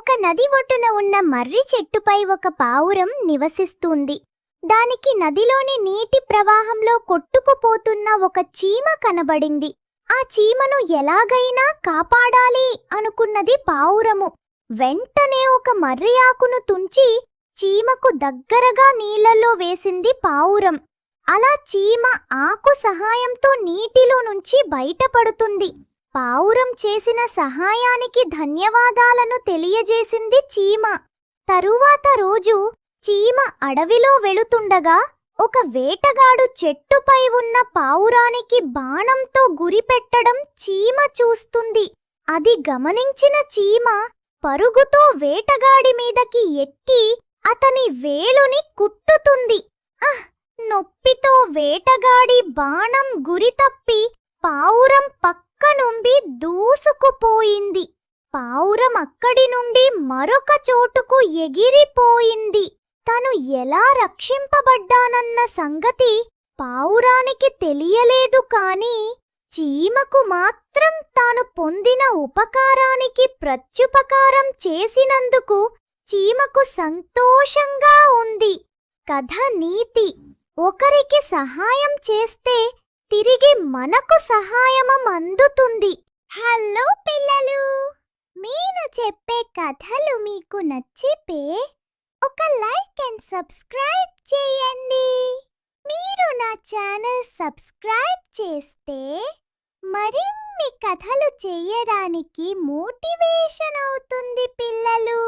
ఒక నది ఒడ్డున ఉన్న మర్రి చెట్టుపై ఒక పావురం నివసిస్తుంది. దానికి నదిలోని నీటి ప్రవాహంలో కొట్టుకుపోతున్న ఒక చీమ కనబడింది. ఆ చీమను ఎలాగైనా కాపాడాలి అనుకున్నది పావురము. వెంటనే ఒక మర్రి ఆకును తుంచి చీమకు దగ్గరగా నీళ్లలో వేసింది పావురం. అలా చీమ ఆకు సహాయంతో నీటిలో నుంచి బయటపడుతుంది. పావురం చేసిన సహాయానికి ధన్యవాదాలను తెలియజేసింది చీమ. తరువాత రోజు చీమ అడవిలో వెళుతుండగా ఒక వేటగాడు చెట్టుపై ఉన్న పావురానికి బాణంతో గురిపెట్టడం చీమ చూస్తుంది. అది గమనించిన చీమ పరుగుతో వేటగాడి మీదకి ఎక్కి అతని వేలుని కుట్టుతుంది. నొప్పితో వేటగాడి బాణం గురి తప్పి పావురం పక్క నుండి దూసుకుపోయింది. పావురం అక్కడి నుండి మరొక చోటుకు ఎగిరిపోయింది. తను ఎలా రక్షింపబడ్డానన్న సంగతి పావురానికి తెలియలేదు. కాని చీమకు మాత్రం తాను పొందిన ఉపకారానికి ప్రత్యుపకారం చేసినందుకు చీమకు సంతోషంగా ఉంది. కథ నీతి: ఒకరికి సహాయం చేస్తే తిరిగి మనకు సహాయం అందుతుంది. హలో పిల్లలు, నేను చెప్పే కథలు మీకు నచ్చితే ఒక లైక్ అండ్ సబ్స్క్రైబ్ చేయండి. మీరు నా ఛానల్ సబ్స్క్రైబ్ చేస్తే మరిన్ని కథలు చేయడానికి మోటివేషన్ అవుతుంది పిల్లలు.